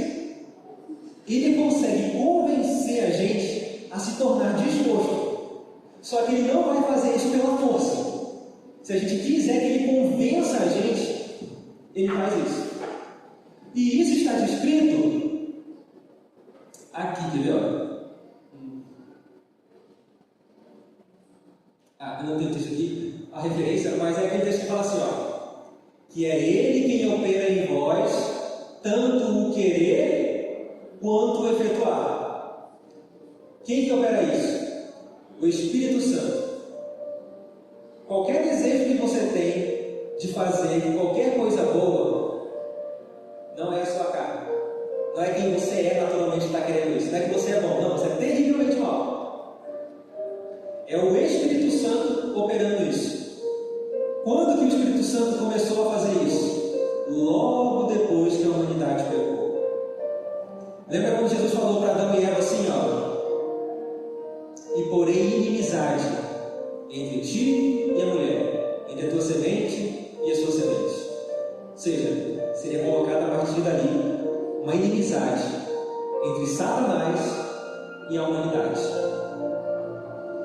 Ele consegue convencer a gente a se tornar disposto. Só que ele não vai fazer isso pela força. Se a gente quiser que ele convença a gente, ele faz isso. E isso está descrito aqui, quer ver? Eu não tenho texto aqui, a referência, mas é aquele texto que fala assim, que é Ele quem opera em vós, tanto o querer quanto o efetuar. Quem que opera isso? O Espírito Santo. Qualquer desejo que você tem de fazer qualquer coisa boa, não é a sua carne. Não é quem você é naturalmente que está querendo isso. Não é que você é bom. Não, você é terrivelmente mal. É o Espírito Santo operando isso. Quando que o Espírito Santo começou a fazer isso? Logo depois que a humanidade pecou. Lembra quando Jesus falou para Adão e Eva assim, e porém inimizade entre ti e a mulher, entre a tua semente e a sua semente. Ou seja, seria colocada a partir dali uma inimizade entre Satanás e a humanidade.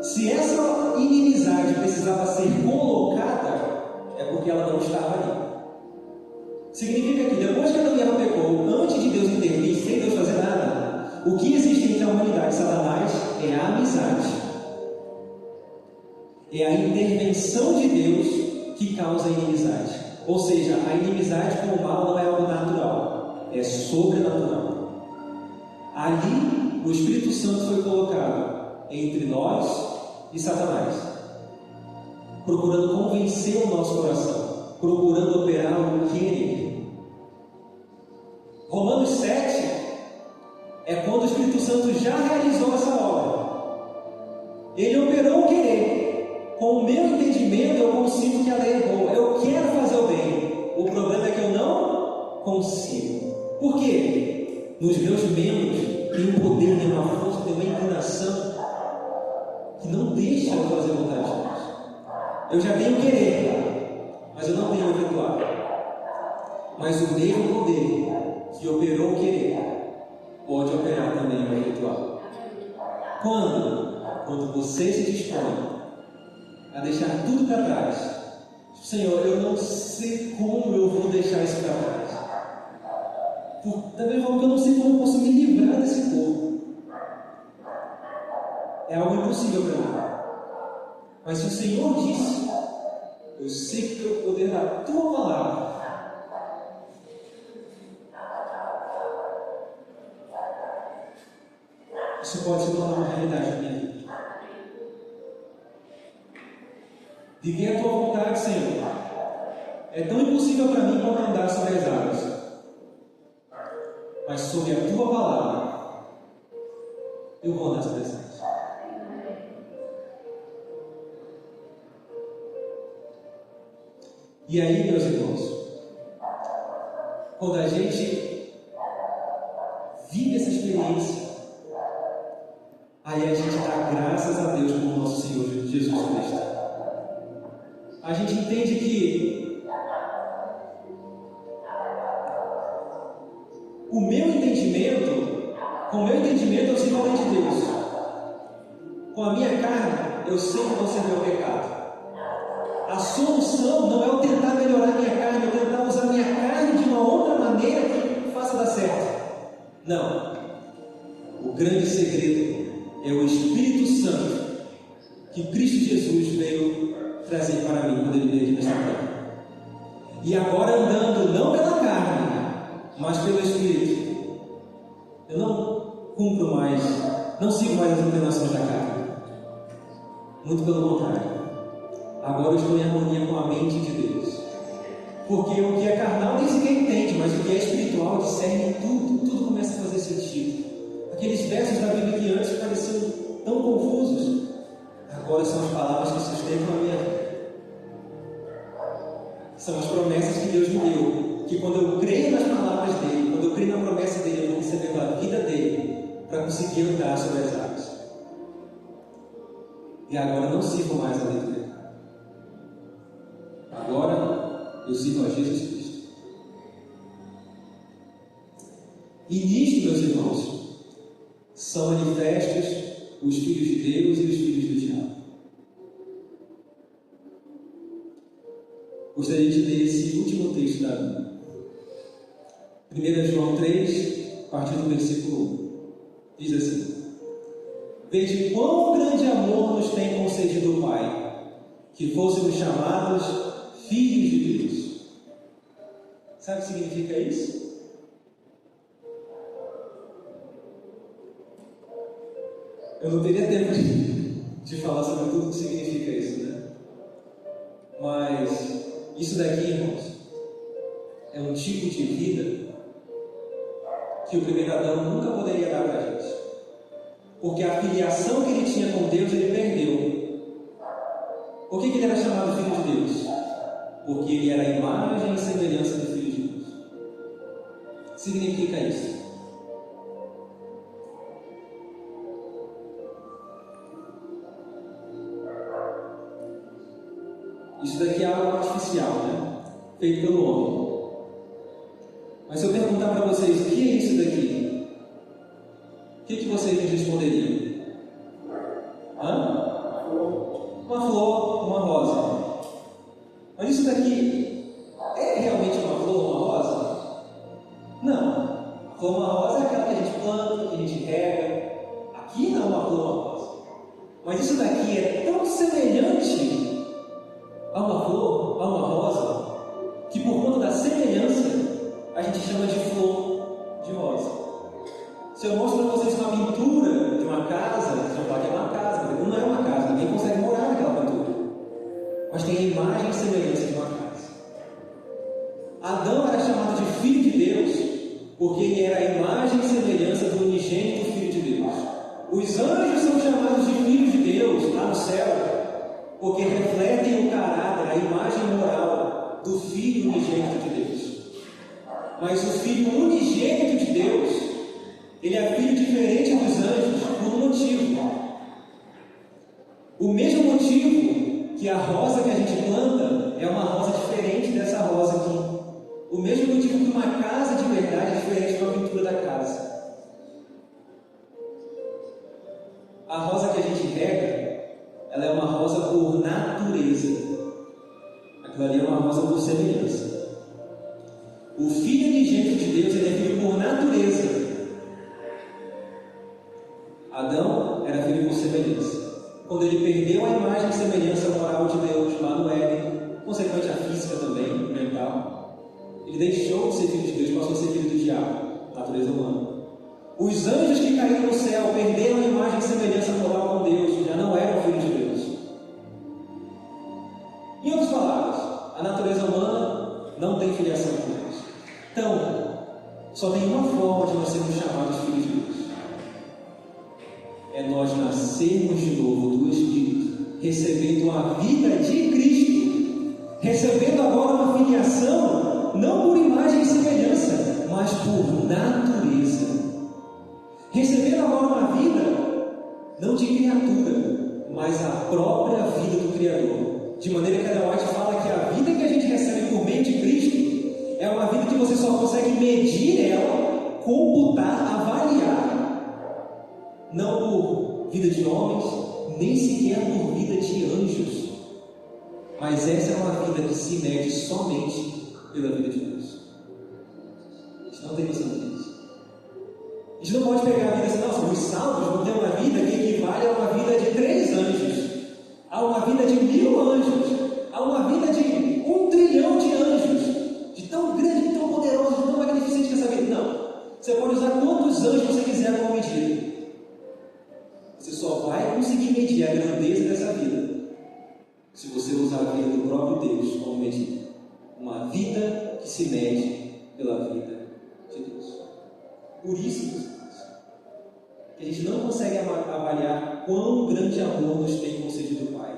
Se essa inimizade precisava ser colocada, é porque ela não estava ali. Significa que depois que Adão e Eva pecou, antes de Deus intervir, sem Deus fazer nada, o que existe entre a humanidade e Satanás é a amizade. É a intervenção de Deus que causa a inimizade. Ou seja, a inimizade com o mal não é algo natural, é sobrenatural. Ali, o Espírito Santo foi colocado entre nós e Satanás, procurando convencer o nosso coração, procurando operar o querer. Romanos 7 é quando o Espírito Santo já realizou essa obra. Ele operou o querer. Com o meu entendimento, eu consigo que a lei é boa. Eu quero fazer o bem. O problema é que eu não consigo. Por quê? Nos meus membros tem um poder, tem uma força, tem uma inclinação que não deixa eu fazer a vontade de Deus. Eu já tenho querer, mas eu não tenho efetuar. Mas o mesmo poder que operou o querer pode operar também o efetuar. Quando você se dispõe a deixar tudo para trás. Senhor, eu não sei como eu vou deixar isso para trás. Da mesma forma que eu não sei como eu posso me livrar desse corpo. É algo impossível para mim. Mas se o Senhor disse, eu sei que pelo poder da tua palavra, isso pode se tornar uma realidade na minha vida. Viver a tua vontade, Senhor, é tão impossível para mim quanto andar sobre as águas. Mas sobre a tua palavra, eu vou andar sobre as águas. E aí, meus irmãos, quando a gente vive essa experiência, aí a gente dá graças a Deus por nosso Senhor Jesus Cristo. A gente entende que com o meu entendimento eu sei qual é de Deus. Com a minha carne, eu sei que você é meu pecado. A solução não é eu tentar melhorar a minha carne, eu tentar usar a minha carne de uma outra maneira que faça dar certo. Não. O grande segredo é o Espírito Santo que Cristo Jesus veio trazer para mim quando ele veio aqui nesta terra. E agora andando não pela carne, mas pelo Espírito, eu não cumpro mais, não sigo mais as inclinações da carne. Muito pelo contrário. Agora eu estou em harmonia com a mente de Deus. Porque o que é carnal nem sequer entende, mas o que é espiritual discerne tudo, tudo começa a fazer sentido. Aqueles versos da Bíblia que antes pareciam tão confusos, agora são as palavras que sustentam a minha vida. São as promessas que Deus me deu, que quando eu creio nas palavras dele, quando eu creio na promessa dele, eu vou recebendo a vida dele para conseguir andar sobre as águas. E agora eu não sirvo mais a lei do pecado. Agora eu sirvo a Jesus Cristo. E nisto, meus irmãos, são manifestos os filhos de Deus e os filhos do diabo. Gostaria de ler esse último texto da Bíblia. 1 João 3, a partir do versículo 1. Diz assim: Veja quão grande amor nos tem concedido o Pai, que fôssemos chamados filhos de Deus. Sabe o que significa isso? Eu não teria tempo de falar sobre tudo o que significa isso, né? Mas isso daqui, irmãos, é um tipo de vida que o primeiro Adão nunca poderia dar para a gente. Porque a filiação que ele tinha com Deus, ele perdeu. Por que ele era chamado filho de Deus? Porque ele era a imagem e semelhança do Filho de Deus. Significa isso. Isso daqui é algo artificial, né? Feito pelo homem. Mas se eu perguntar para vocês, o que é isso daqui? O que vocês me responderiam? Uma flor, uma rosa. Mas isso daqui é realmente uma flor, uma rosa? Não. A flor, uma rosa é aquela que a gente planta, que a gente rega. Aqui não é uma flor, uma rosa. Mas isso daqui é tão semelhante a uma flor, a uma rosa, que por conta da semelhança a gente chama de flor de rosa. Se eu mostro para vocês uma pintura de uma casa, vocês vão falar que é uma casa, mas não é uma casa, ninguém consegue morar naquela pintura. Mas tem a imagem e semelhança de uma casa. Adão era chamado de filho de Deus porque ele era a imagem e semelhança do unigênito Filho de Deus. Os anjos são chamados de filhos de Deus lá no céu porque refletem o caráter, a imagem moral do Filho unigênito de Deus. Mas o Filho unigênito de Deus, ele é filho diferente dos anjos por um motivo. O mesmo motivo que a rosa que a gente planta é uma rosa diferente dessa rosa aqui. O mesmo motivo que uma casa de verdade é diferente de uma pintura da casa. A rosa que a gente rega, ela é uma rosa por natureza. Aquilo ali é uma rosa por semelhança. O Filho unigênito de Deus, ele é filho por natureza. Adão era filho por semelhança. Quando ele perdeu a imagem e semelhança moral de Deus lá no Éden, consequente à física também, mental, ele deixou de ser filho de Deus, passou a ser filho do diabo, natureza humana. Os anjos que caíram no céu perderam a imagem e semelhança moral com Deus, já não eram filhos de Deus. Em outras palavras, a natureza humana não tem filiação com Deus. Então, só tem uma forma de nós sermos chamados filhos de Deus. É nós nascermos de novo do Espírito, recebendo a vida de Cristo, recebendo agora uma filiação, não por imagem e semelhança, mas por natureza. Recebendo agora uma vida, não de criatura, mas a própria vida do Criador. De maneira que a White fala que a vida que a gente recebe por meio de Cristo é uma vida que você só consegue medir ela, computar, avaliar, não por vida de homens, nem sequer por vida de anjos. Mas essa é uma vida que se mede somente pela vida de Deus. A gente não tem noção disso. A gente não pode pegar a vida assim, nossa, os salvos vão ter uma vida que equivale a uma vida de 3 anjos, a uma vida de 1000 anjos, a uma vida de 1 trilhão de anjos, de tão grande, de tão poderoso, de tão magnificente que essa vida. Não. Você pode usar quantos anjos você quiser como medida. Você só vai conseguir medir a grandeza dessa vida se você usar a vida do próprio Deus como medida. Uma vida se mede pela vida de Deus. Por isso, meus irmãos, que a gente não consegue avaliar quão grande amor nos tem concedido o Pai,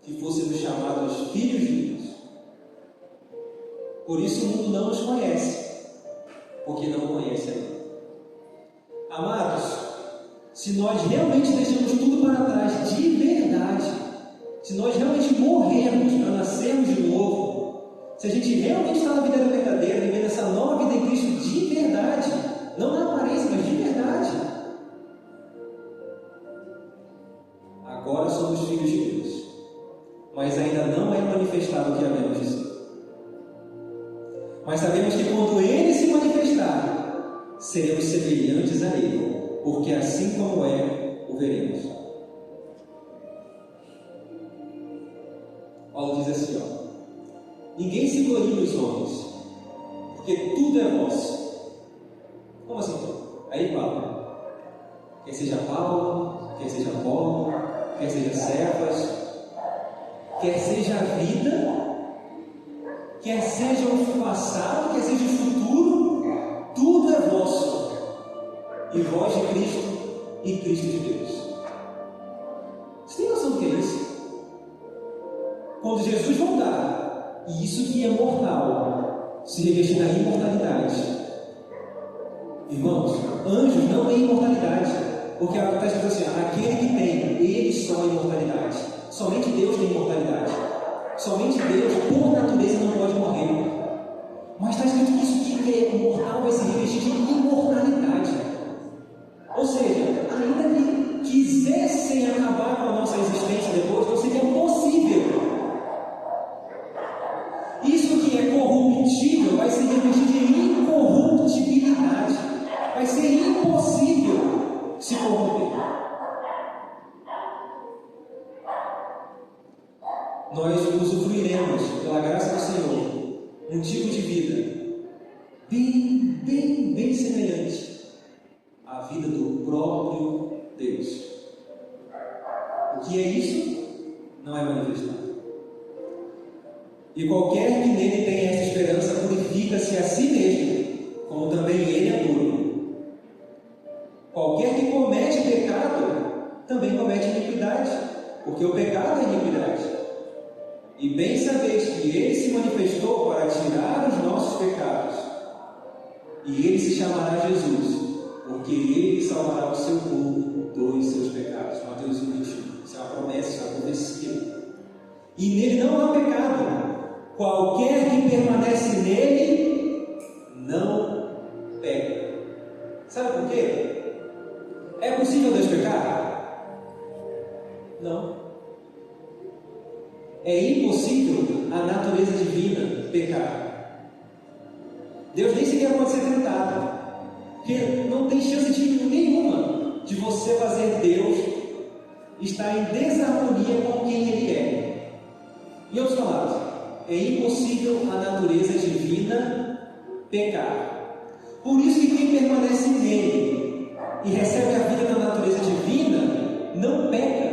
que fôssemos chamados filhos de Deus. Por isso o mundo não nos conhece, porque não conhece a Ele. Amados, se nós realmente deixamos tudo para trás, de verdade, se nós realmente morrermos para nascermos de novo, se a gente realmente está na vida verdadeira, vivendo essa nova vida em Cristo de verdade, não na aparência, mas de verdade, agora somos filhos de Deus, mas ainda não é manifestado o que havemos de ser. Mas sabemos que quando Ele se manifestar, seremos semelhantes a Ele, porque assim como é, o veremos. Paulo diz assim, ninguém se glorie nos homens, porque tudo é vosso. Como assim? Aí ele fala, quer seja Paulo, quer seja Apolo, quer seja Cefas, quer seja a vida, quer seja o passado, quer seja o futuro, tudo é vosso, e vós de Cristo, e Cristo de Deus. Você tem noção do que é isso? Quando Jesus voltar, e isso que é mortal, se revestir na imortalidade. Irmãos, anjos não têm imortalidade, porque está escrito assim, aquele que tem, ele só a imortalidade. Somente Deus tem imortalidade. Somente Deus, por natureza, não pode morrer. Mas está escrito que isso que é mortal vai se revestir de imortalidade. Ou seja, ainda que quisessem acabar com a nossa existência depois, não seria possível. Isso que é corruptível vai se revestir de incorruptibilidade. Vai ser impossível se corromper. Nós usufruiremos, pela graça do Senhor, um tipo de vida bem semelhante à vida do próprio Deus. O que é isso? Não é manifestado. E qualquer que nele tenha essa esperança purifica-se a si mesmo, como também ele é puro. Qualquer que comete pecado, também comete iniquidade, porque o pecado é iniquidade. E bem sabeis que ele se manifestou para tirar os nossos pecados, e ele se chamará Jesus, porque ele salvará o seu povo dos seus pecados. Mateus 21. Isso é uma promessa, isso é uma profecia. E nele não há pecado. Qualquer que permanece nele não peca. Sabe por quê? É possível Deus pecar? Não. É impossível a natureza divina pecar. Deus nem sequer pode ser tentado, porque não tem chance nenhuma de você fazer Deus estar em desarmonia com quem Ele é. Em outras palavras, é impossível a natureza divina pecar. Por isso que quem permanece nele e recebe a vida da natureza divina não peca.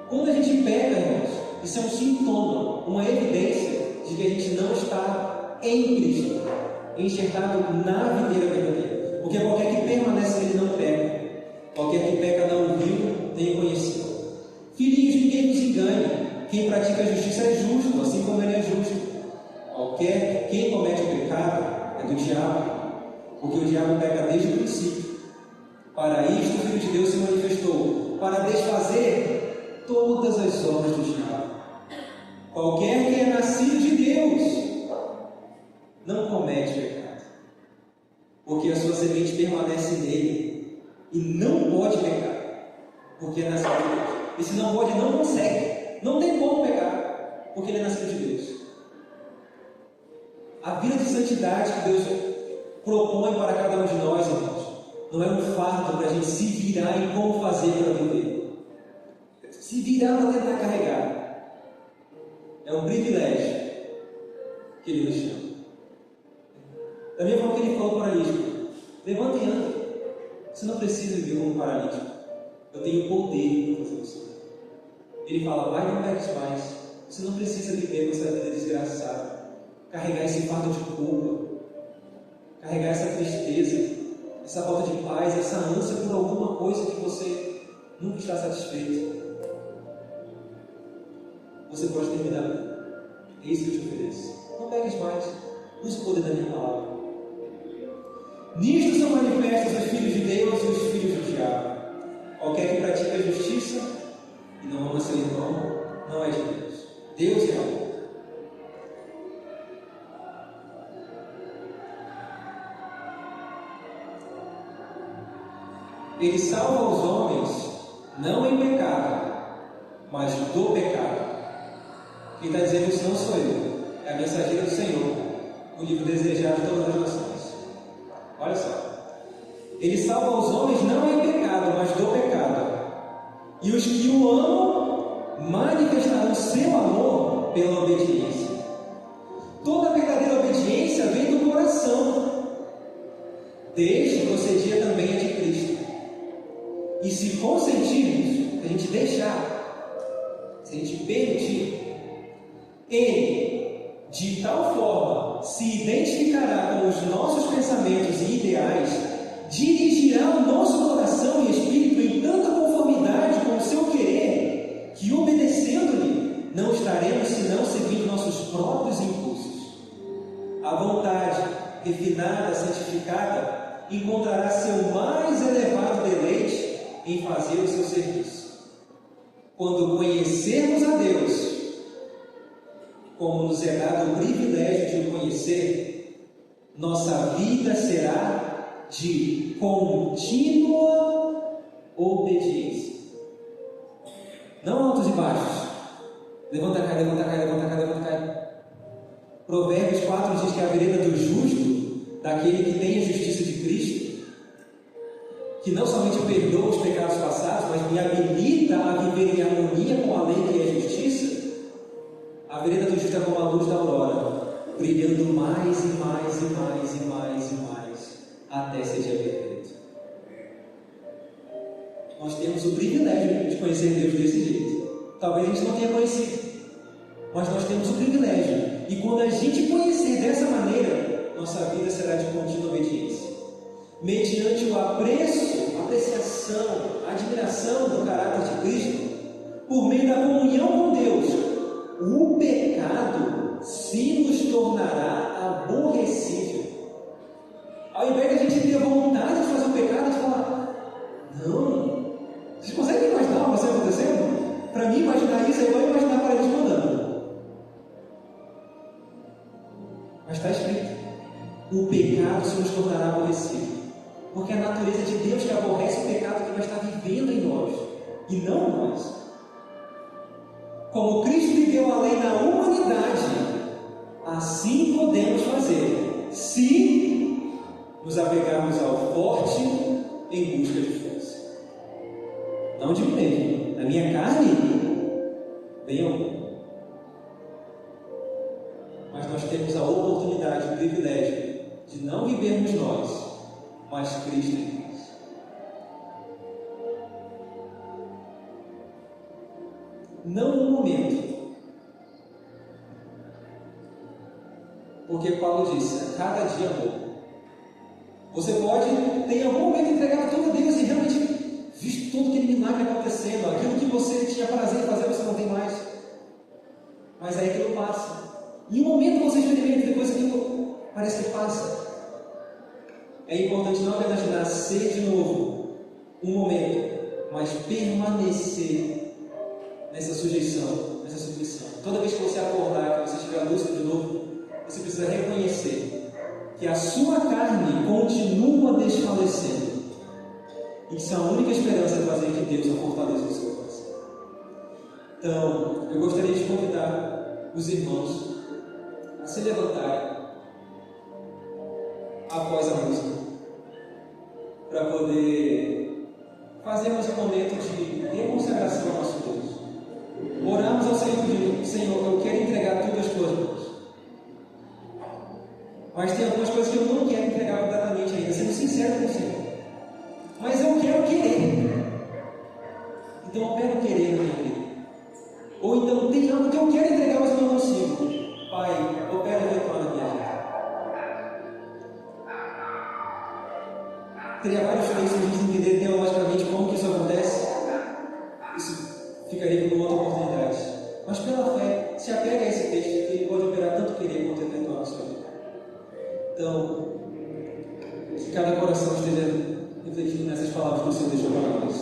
Quando a gente peca, irmãos, isso é um sintoma, uma evidência de que a gente não está em Cristo, enxertado na videira verdadeira. Porque qualquer que permanece nele não peca. Qualquer que peca não viu, nem conhecido. Filhinhos, ninguém nos engane. Quem pratica a justiça é justo, assim como ele é justo. Quem comete o pecado é do diabo, porque o diabo peca desde o princípio. Para isto o Filho de Deus se manifestou, para desfazer todas as obras do diabo. Qualquer que é nascido de Deus não comete pecado, porque a sua semente permanece nele e não pode pecar, porque é nascido de Deus. E se não pode, não consegue. Não tem como pecar, porque ele é nascido de Deus. A vida de santidade que Deus propõe para cada um de nós, irmãos, não é um fardo para a gente se virar em como fazer para viver. Se virar para tentar carregar. É um privilégio que Ele nos chama. Da mesma forma que Ele falou para o paralítico: levanta e anda. Você não precisa viver como paralítico. Eu tenho poder para fazer isso. Ele fala: vai, não peques mais. Você não precisa viver com essa vida desgraçada. carregar esse fardo de culpa, carregar essa tristeza, essa falta de paz, essa ânsia por alguma coisa que você nunca está satisfeito. Você pode terminar. É isso que eu te ofereço. Não pegues mais. Use o poder da minha palavra. Nisto são manifestos os filhos de Deus e os filhos do diabo. Qualquer que pratique a justiça e não ama seu irmão, não é de Deus. Deus é amor. Ele salva os homens, não em pecado, mas do pecado. Quem está dizendo isso não sou eu, é a mensageira do Senhor, no livro Desejado de Todas as Nações. Olha só. Ele salva os homens não em pecado, mas do pecado. E os que o amam manifestarão seu amor pela obediência. Toda verdadeira obediência vem do coração, desde que procedia também a de Cristo. E se consentirmos, se a gente deixar, se a gente permitir, Ele, de tal forma, se identificará com os nossos pensamentos e ideais, dirigirá o nosso coração e espírito em tanta conformidade com o seu querer, que obedecendo-lhe, não estaremos senão seguindo nossos próprios impulsos. A vontade, refinada, santificada, encontrará seu mais elevado deleite em fazer o seu serviço. Quando conhecermos a Deus, como nos é dado o privilégio de o conhecer, nossa vida será de contínua obediência. Não altos e baixos. Levanta, cai, levanta, cai, levanta, cai, levanta, cai. Provérbios 4 diz que a vereda do justo, daquele que tem a justiça de Cristo, que não somente perdoa os pecados passados, mas me habilita a viver em harmonia com a lei que é a justiça. A vereda do justo é como a luz da aurora, brilhando mais e mais e mais e mais e mais, até ser dia perfeito. Nós temos o privilégio de conhecer Deus desse jeito. Talvez a gente não tenha conhecido, mas nós temos o privilégio. E quando a gente conhecer dessa maneira, nossa vida será de contínua obediência. Mediante o apreço, apreciação, admiração do caráter de Cristo, por meio da comunhão com Deus, o pecado se nos tornará aborrecível. Ao invés de a gente ter vontade de fazer o pecado, a gente fala: não. Vocês conseguem imaginar você acontecendo? Para mim, imaginar isso é igual imaginar a parede mandando. Mas está escrito: o pecado se nos tornará aborrecível. Porque é a natureza de Deus que aborrece o pecado que vai estar vivendo em nós, e não nós. Como Cristo viveu a lei na humanidade, assim podemos fazer, se nos apegarmos ao forte em busca de força. Não de mim mesmo, da minha carne, bem eu. Mas nós temos a oportunidade, o privilégio de não vivermos nós, mas Cristo em nós. Não no momento, porque Paulo disse: a cada dia amor. Você pode ter em algum momento entregado tudo a Deus e realmente visto todo aquele milagre acontecendo, aquilo que você tinha prazer em fazer, você não tem mais. Mas aí aquilo passa. Em um momento você experimenta, depois aquilo parece que passa. É importante não apenas nascer de novo, um momento, mas permanecer nessa sujeição, nessa submissão. Toda vez que você acordar, que você estiver lúcido de novo, você precisa reconhecer que a sua carne continua desfalecendo e que isso é a única esperança de fazer que Deus a fortaleça o seu coração. Então, eu gostaria de convidar os irmãos a se levantarem após a música, para poder fazermos um momento de reconsagração ao nosso Deus. Oramos ao Senhor pedindo: Senhor, eu quero entregar tudo às tuas mãos, mas tem algumas coisas que eu não quero entregar completamente ainda, sendo sincero com o Senhor, mas eu quero querer. Então opera o querer na minha vida. Ou então tem algo que eu quero entregar, mas eu não consigo. Pai, opera o teu plano. teria vários textos para a gente entender teologicamente como que isso acontece. Isso ficaria para outra oportunidade. Mas pela fé, se apega a esse texto, que ele pode operar tanto querer quanto efetuar na sua vida. Então, que cada coração esteja refletindo nessas palavras que o Senhor deixou para nós.